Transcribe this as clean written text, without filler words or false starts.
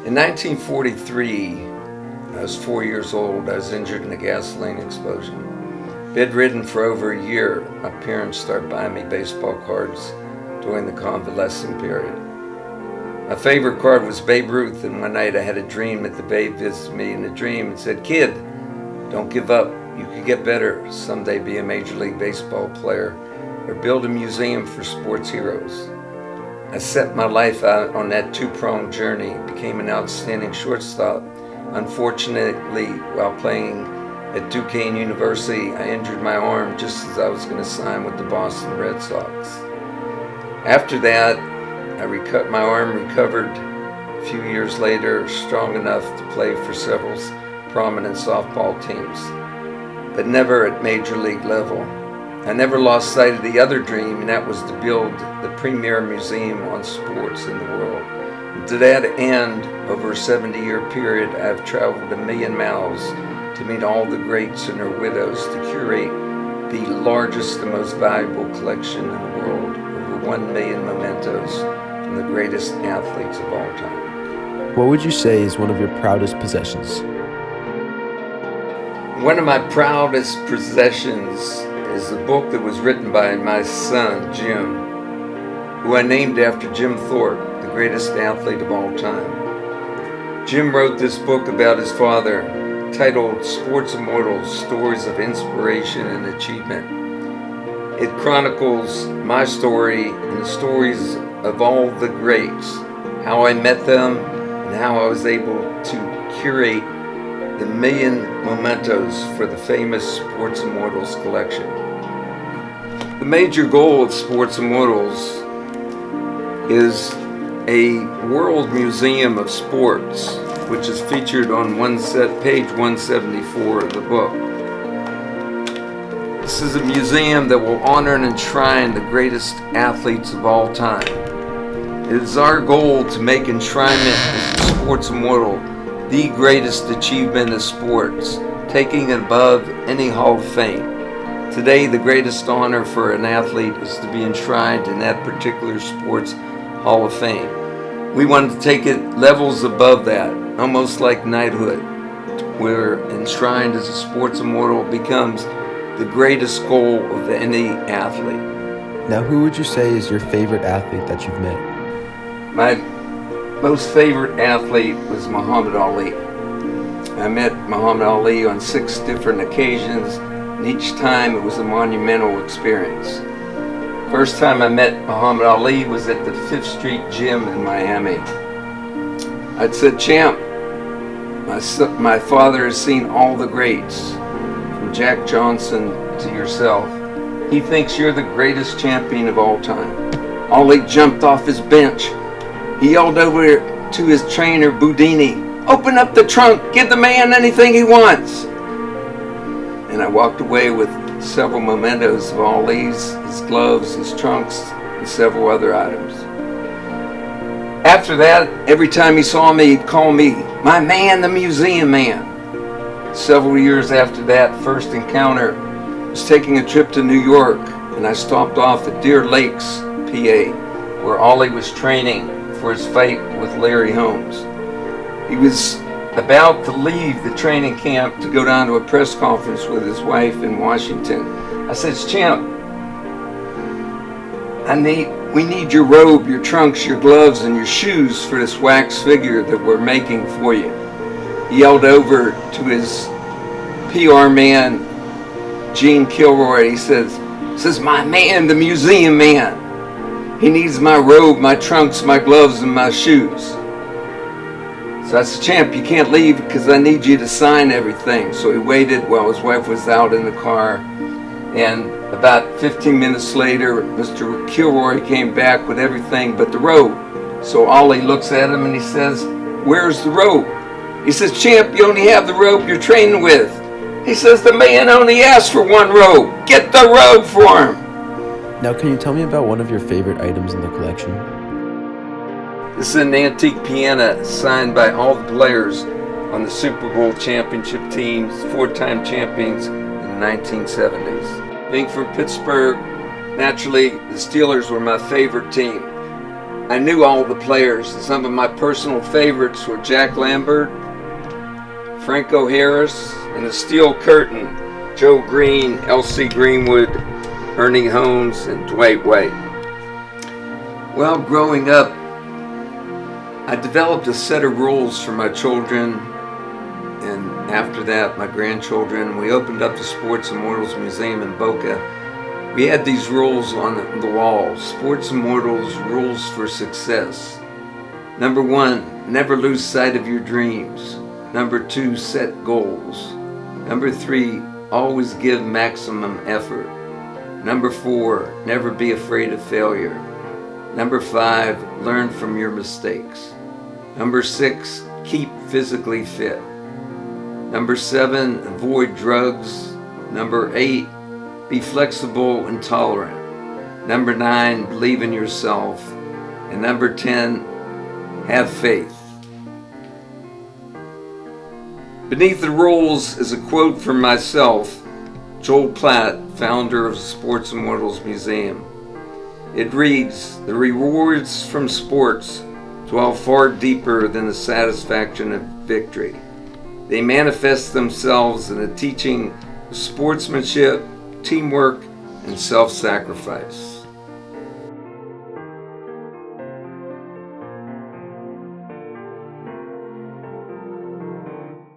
In 1943, I was 4 years old. I was injured in a gasoline explosion. Bedridden for over a year, my parents started buying me baseball cards during the convalescing period. My favorite card was Babe Ruth, and one night I had a dream that the Babe visited me in a dream and said, "Kid, don't give up. You could get better. Someday be a Major League Baseball player or build a museum for sports heroes." I set my life out on that two-pronged journey, became an outstanding shortstop. Unfortunately, while playing at Duquesne University, I injured my arm just as I was going to sign with the Boston Red Sox. After that, my arm recovered a few years later, strong enough to play for several prominent softball teams, but never at major league level. I never lost sight of the other dream, and that was to build the premier museum on sports in the world. And to that end, over a 70-year period, I've traveled 1 million miles to meet all the greats and their widows to curate the largest and most valuable collection in the world, over 1 million mementos from the greatest athletes of all time. What would you say is one of your proudest possessions? One of my proudest possessions is a book that was written by my son, Jim, who I named after Jim Thorpe, the greatest athlete of all time. Jim wrote this book about his father, titled Sports Immortals, Stories of Inspiration and Achievement. It chronicles my story and the stories of all the greats, how I met them, and how I was able to curate the 1 million mementos for the famous Sports Immortals collection. The major goal of Sports Immortals is a world museum of sports, which is featured on page 174 of the book. This is a museum that will honor and enshrine the greatest athletes of all time. It is our goal to make enshrinement as the sports immortal the greatest achievement of sports, taking it above any Hall of Fame. Today, the greatest honor for an athlete is to be enshrined in that particular sports Hall of Fame. We want to take it levels above that, almost like knighthood, where enshrined as a sports immortal becomes the greatest goal of any athlete. Now, who would you say is your favorite athlete that you've met? My most favorite athlete was Muhammad Ali. I met Muhammad Ali on 6 different occasions, and each time it was a monumental experience. First time I met Muhammad Ali was at the 5th Street Gym in Miami. I said, "Champ, my father has seen all the greats, from Jack Johnson to yourself. He thinks you're the greatest champion of all time." Ali jumped off his bench. He yelled over to his trainer, Boudini, "Open up the trunk, give the man anything he wants." And I walked away with several mementos of Ali's, his gloves, his trunks, and several other items. After that, every time he saw me, he'd call me, "My man, the museum man." Several years after that first encounter, I was taking a trip to New York, and I stopped off at Deer Lakes, PA, where Ali was training for his fight with Larry Holmes. He was about to leave the training camp to go down to a press conference with his wife in Washington. I said, "Champ, we need your robe, your trunks, your gloves, and your shoes for this wax figure that we're making for you." He yelled over to his PR man, Gene Kilroy. He says, "My man, the museum man. He needs my robe, my trunks, my gloves, and my shoes." So I said, "Champ, you can't leave because I need you to sign everything." So he waited while his wife was out in the car. And about 15 minutes later, Mr. Kilroy came back with everything but the robe. So Ali looks at him and he says, "Where's the robe?" He says, "Champ, you only have the robe you're training with." He says, "The man only asked for one robe. Get the robe for him." Now, can you tell me about one of your favorite items in the collection? This is an antique piano signed by all the players on the Super Bowl championship teams, 4-time champions in the 1970s. Being from Pittsburgh, naturally, the Steelers were my favorite team. I knew all the players. Some of my personal favorites were Jack Lambert, Franco Harris, and the Steel Curtain, Joe Green, L.C. Greenwood, Ernie Holmes, and Dwight White. Well, growing up, I developed a set of rules for my children, and after that, my grandchildren. We opened up the Sports Immortals Museum in Boca. We had these rules on the wall. Sports Immortals Rules for Success. Number 1, never lose sight of your dreams. Number 2, set goals. Number 3, always give maximum effort. Number 4, never be afraid of failure. Number 5, learn from your mistakes. Number 6, keep physically fit. Number 7, avoid drugs. Number 8, be flexible and tolerant. Number 9, believe in yourself. And number 10, have faith. Beneath the rules is a quote from myself, Joel Platt, founder of the Sports Immortals Museum. It reads, "The rewards from sports dwell far deeper than the satisfaction of victory. They manifest themselves in a teaching of sportsmanship, teamwork, and self-sacrifice."